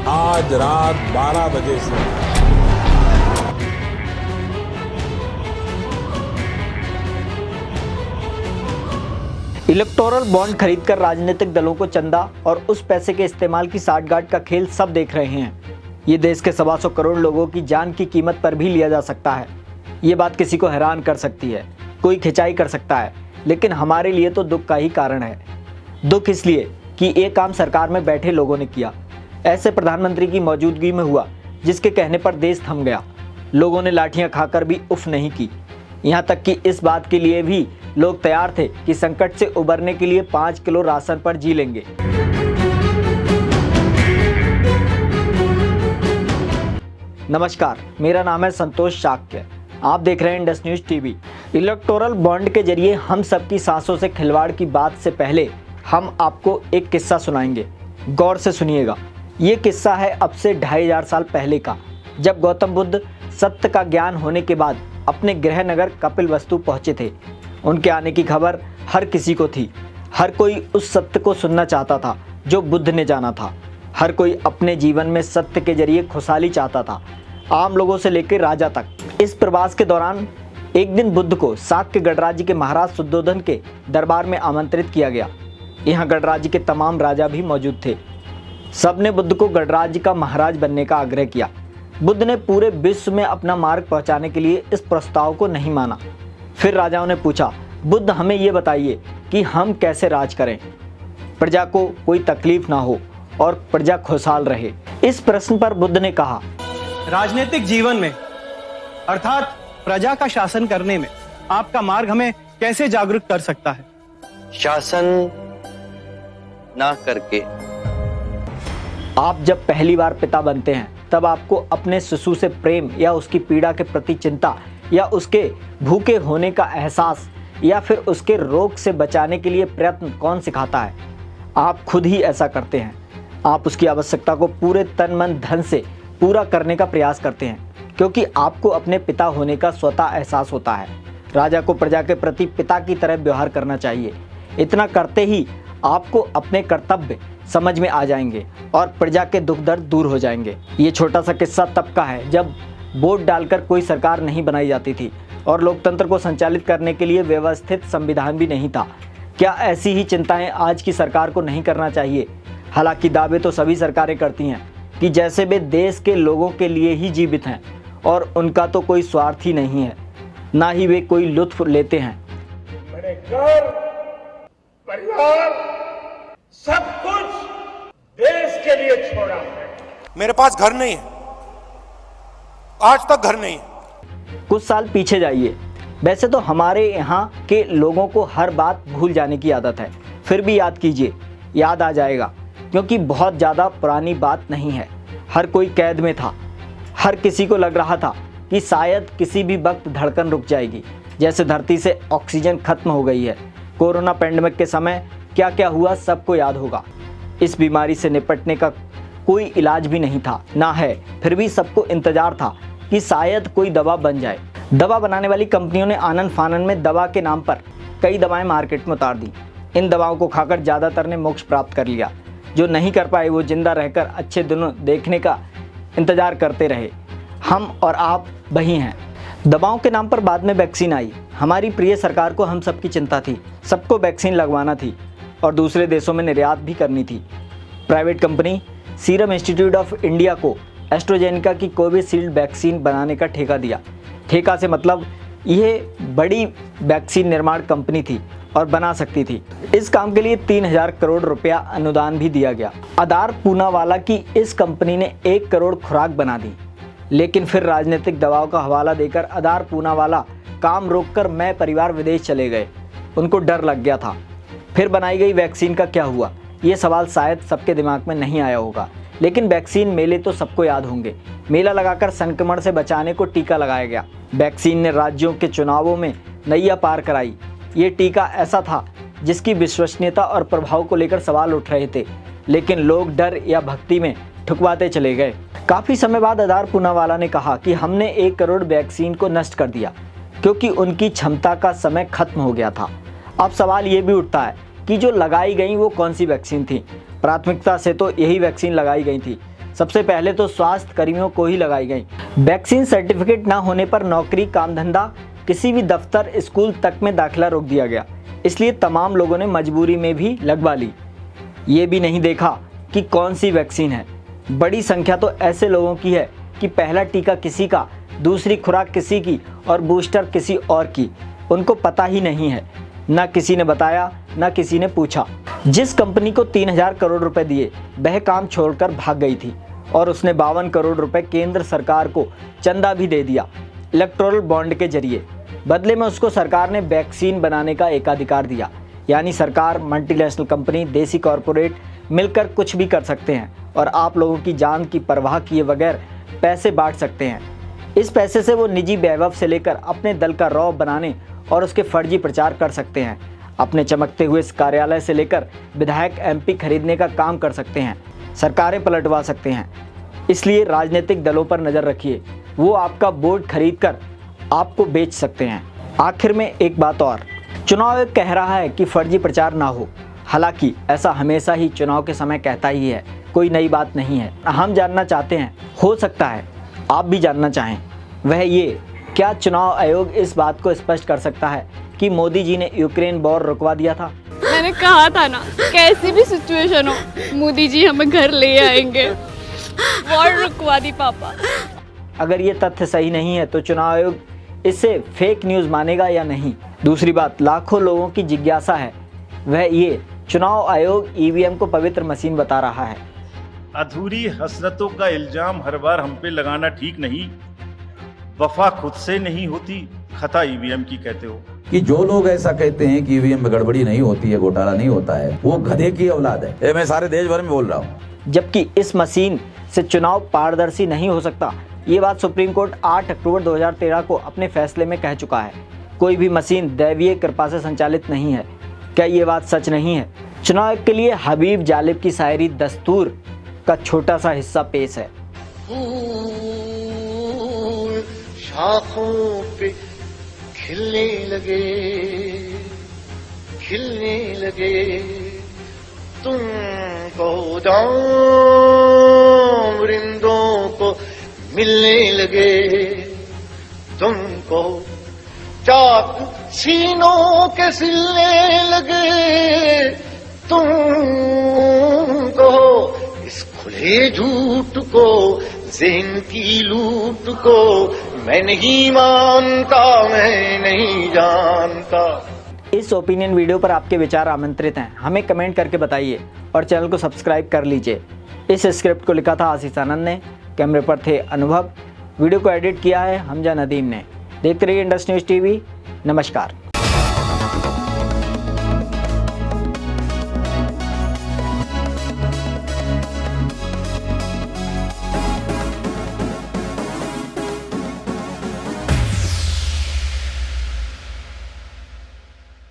आज रात 12 बजे से इलेक्टोरल बॉन्ड खरीदकर राजनीतिक दलों को चंदा और उस पैसे के इस्तेमाल की साठगांठ का खेल सब देख रहे हैं। ये देश के 125 करोड़ लोगों की जान की कीमत पर भी लिया जा सकता है। ये बात किसी को हैरान कर सकती है, कोई खिंचाई कर सकता है, लेकिन हमारे लिए तो दुख का ही कारण है। दुख इसलिए कि ये काम सरकार में बैठे लोगों ने किया, ऐसे प्रधानमंत्री की मौजूदगी में हुआ जिसके कहने पर देश थम गया। लोगों ने लाठियां खाकर भी उफ नहीं की। यहाँ तक कि इस बात के लिए भी लोग तैयार थे कि संकट से उबरने के लिए 5 किलो राशन पर जी लेंगे। नमस्कार, मेरा नाम है संतोष शाक्य। आप देख रहे हैं Indus news TV. Electoral bond के जरिए हम सबकी सांसों से खिलवाड़ की बात से पहले हम आपको एक किस्सा सुनाएंगे। गौर से सुनिएगा। ये किस्सा है अब से 2500 साल पहले का, जब गौतम बुद्ध सत्य का ज्ञान होने के बाद अपने गृह नगर कपिलवस्तु पहुंचे थे। उनके आने की खबर हर किसी को थी। हर कोई उस सत्य को सुनना चाहता था जो बुद्ध ने जाना था। हर कोई अपने जीवन में सत्य के जरिए खुशहाली चाहता था, आम लोगों से लेकर राजा तक। इस प्रवास के दौरान एक दिन बुद्ध को शाक्य गणराज्य के महाराज शुद्धोधन के दरबार में आमंत्रित किया गया। यहाँ गणराज्य के तमाम राजा भी मौजूद थे। सबने बुद्ध को गणराज्य का महाराज बनने का आग्रह किया। बुद्ध ने पूरे विश्व में अपना मार्ग पहुंचाने के लिए इस प्रस्ताव को नहीं माना। फिर राजाओं ने पूछा, बुद्ध हमें ये बताइए कि हम कैसे राज करें, प्रजा को कोई तकलीफ ना हो और प्रजा खुशहाल रहे। इस प्रश्न पर बुद्ध ने कहा, राजनीतिक जीवन में अर्थात प्रजा का शासन करने में आपका मार्ग हमें कैसे जागरूक कर सकता है? शासन ना करके। आप जब पहली बार पिता बनते हैं तब आपको अपने शिशु से प्रेम या उसकी पीड़ा के प्रति चिंता या उसके भूखे होने का एहसास या फिर उसके रोग से बचाने के लिए प्रयत्न कौन सिखाता है? आप खुद ही ऐसा करते हैं। आप उसकी आवश्यकता को पूरे तन मन धन से पूरा करने का प्रयास करते हैं, क्योंकि आपको अपने पिता होने का स्वतः एहसास होता है। राजा को प्रजा के प्रति पिता की तरह व्यवहार करना चाहिए। इतना करते ही आपको अपने कर्तव्य समझ में आ जाएंगे और प्रजा के दुख दर्द दूर हो जाएंगे। ये छोटा सा किस्सा तब का है जब वोट डालकर कोई सरकार नहीं बनाई जाती थी और लोकतंत्र को संचालित करने के लिए व्यवस्थित संविधान भी नहीं था। क्या ऐसी ही चिंताएं आज की सरकार को नहीं करना चाहिए? हालांकि दावे तो सभी सरकारें करती हैं कि जैसे वे देश के लोगों के लिए ही जीवित हैं और उनका तो कोई स्वार्थ ही नहीं है, ना ही वे कोई लुत्फ लेते हैं। मैंने घर, परिवार, सब कुछ देश के लिए छोड़ा है। मेरे पास घर नहीं है, आज तक घर नहीं है। कुछ साल पीछे जाइए। वैसे तो हमारे यहाँ के लोगों को हर बात भूल जाने की आदत है, फिर भी याद कीजिए, याद आ जाएगा, क्योंकि बहुत ज़्यादा पुरानी बात नहीं है। हर कोई कैद में था। हर किसी को लग रहा था कि शायद किसी भी वक्त धड़कन रुक जाएगी, जैसे धरती से ऑक्सीजन खत्म हो गई है। कोरोना पैंडेमिक के समय क्या क्या हुआ सबको याद होगा। इस बीमारी से निपटने का कोई इलाज भी नहीं था, ना है, फिर भी सबको इंतजार था कि शायद कोई दवा बन जाए। दवा बनाने वाली कंपनियों ने आनन फानन में दवा के नाम पर कई दवाएं मार्केट में उतार दी। इन दवाओं को खाकर ज़्यादातर ने मोक्ष प्राप्त कर लिया। जो नहीं कर पाए वो जिंदा रहकर अच्छे दिनों देखने का इंतजार करते रहे। हम और आप वही हैं। दवाओं के नाम पर बाद में वैक्सीन आई। हमारी प्रिय सरकार को हम सबकी चिंता थी, सबको वैक्सीन लगवाना थी और दूसरे देशों में निर्यात भी करनी थी। Private company serum institute of India को एस्ट्राजेनेका की कोविशील्ड वैक्सीन बनाने का ठेका दिया। ठेका से मतलब यह बड़ी वैक्सीन निर्माण कंपनी थी और बना सकती थी। इस काम के लिए 3000 करोड़ रुपया अनुदान भी दिया गया। आधार पूनावाला की इस कंपनी ने 1 करोड़ खुराक बना दी, लेकिन फिर राजनीतिक दबाव का हवाला देकर आधार पूनावाला काम रोककर मैं परिवार विदेश चले गए। उनको डर लग गया था। फिर बनाई गई वैक्सीन का क्या हुआ? ये सवाल शायद सबके दिमाग में नहीं आया होगा, लेकिन वैक्सीन मेले तो सबको याद होंगे। मेला लगाकर संक्रमण से बचाने को टीका लगाया गया। वैक्सीन ने राज्यों के चुनावों में नैया पार कराई। ये टीका ऐसा था जिसकी विश्वसनीयता और प्रभाव को लेकर सवाल उठ रहे थे, लेकिन लोग डर या भक्ति में ठुकवाते चले गए। काफ़ी समय बाद आधार पूनावाला ने कहा कि हमने 1 करोड़ वैक्सीन को नष्ट कर दिया, क्योंकि उनकी क्षमता का समय खत्म हो गया था। अब सवाल ये भी उठता है कि जो लगाई गई वो कौन सी वैक्सीन थी? प्राथमिकता से तो यही वैक्सीन लगाई गई थी सबसे पहले तो स्वास्थ्य कर्मियों को ही लगाई गई। वैक्सीन सर्टिफिकेट ना होने पर नौकरी, काम धंधा, किसी भी दफ्तर, स्कूल तक में दाखिला रोक दिया गया। इसलिए तमाम लोगों ने मजबूरी में भी लगवा ली। ये भी नहीं देखा कि कौन सी वैक्सीन है। बड़ी संख्या तो ऐसे लोगों की है कि पहला टीका किसी का, दूसरी खुराक किसी की और बूस्टर किसी और की। उनको पता ही नहीं है, ना किसी ने बताया, ना किसी ने पूछा। जिस कंपनी को 3000 करोड़ रुपए दिए, वह काम छोड़कर भाग गई थी और उसने 52 करोड़ रुपए केंद्र सरकार को चंदा भी दे दिया इलेक्टोरल बॉन्ड के जरिए। बदले में उसको सरकार ने वैक्सीन बनाने का एकाधिकार दिया। यानी सरकार, मल्टीनेशनल कंपनी, देसी कॉरपोरेट मिलकर कुछ भी कर सकते हैं और आप लोगों की जान की परवाह किए बगैर पैसे बांट सकते हैं। इस पैसे से वो निजी वैभव से लेकर अपने दल का रौब बनाने और उसके फर्जी प्रचार कर सकते हैं। अपने चमकते हुए इस कार्यालय से लेकर विधायक, MP खरीदने का काम कर सकते हैं, सरकारें पलटवा सकते हैं। इसलिए राजनीतिक दलों पर नज़र रखिए, वो आपका वोट खरीद कर आपको बेच सकते हैं। आखिर में एक बात और, चुनाव आयोग कह रहा है कि फर्जी प्रचार ना हो। हालांकि ऐसा हमेशा ही चुनाव के समय कहता ही है, कोई नई बात नहीं है। हम जानना चाहते हैं, हो सकता है आप भी जानना चाहें, वह ये, क्या चुनाव आयोग इस बात को स्पष्ट कर सकता है कि मोदी जी ने यूक्रेन वॉर रुकवा दिया था? मैंने कहा था ना, कैसी भी सिचुएशन हो मोदी जी हमें घर ले आएंगे। वॉर रुकवा दी पापा। अगर ये तथ्य सही नहीं है तो चुनाव आयोग इसे फेक न्यूज़ मानेगा या नहीं? दूसरी बात, लाखों लोगों की जिज्ञासा है, वह ये, चुनाव आयोग EVM को पवित्र मशीन बता रहा है। अधूरी हसरतों का इल्जाम हर बार हम पे लगाना ठीक नहीं। वफा खुद से नहीं होती, खता EVM की कहते हो। कि जो लोग ऐसा कहते हैं कि EVM में गड़बड़ी नहीं होती है, घोटाला नहीं होता है, वो गधे की औलाद है। ये मैं सारे देश भर में बोल रहा हूँ। जबकि इस मशीन से चुनाव पारदर्शी नहीं हो सकता, ये बात सुप्रीम कोर्ट 8 अक्टूबर 2013 को अपने फैसले में कह चुका है। कोई भी मशीन दैवीय कृपा से संचालित नहीं है। क्या ये बात सच नहीं है? चुनाव के लिए हबीब जालिब की शायरी दस्तूर का छोटा सा हिस्सा पेश है। शाखों पे खिलने लगे तुमको जाऊं, रिंदों को मिलने लगे तुमको, चाक सीनों के सिलने लगे तुमको, इस खुले झूठ को, ज़हन की लूट को मैं नहीं मानता, मैं नहीं जानता। इस ओपिनियन वीडियो पर आपके विचार आमंत्रित हैं, हमें कमेंट करके बताइए और चैनल को सब्सक्राइब कर लीजिए। इस स्क्रिप्ट को लिखा था आशीष आनंद ने, कैमरे पर थे अनुभव, वीडियो को एडिट किया है हमजा नदीम ने। देखते रहिए इंडस्ट न्यूज़ TV। नमस्कार।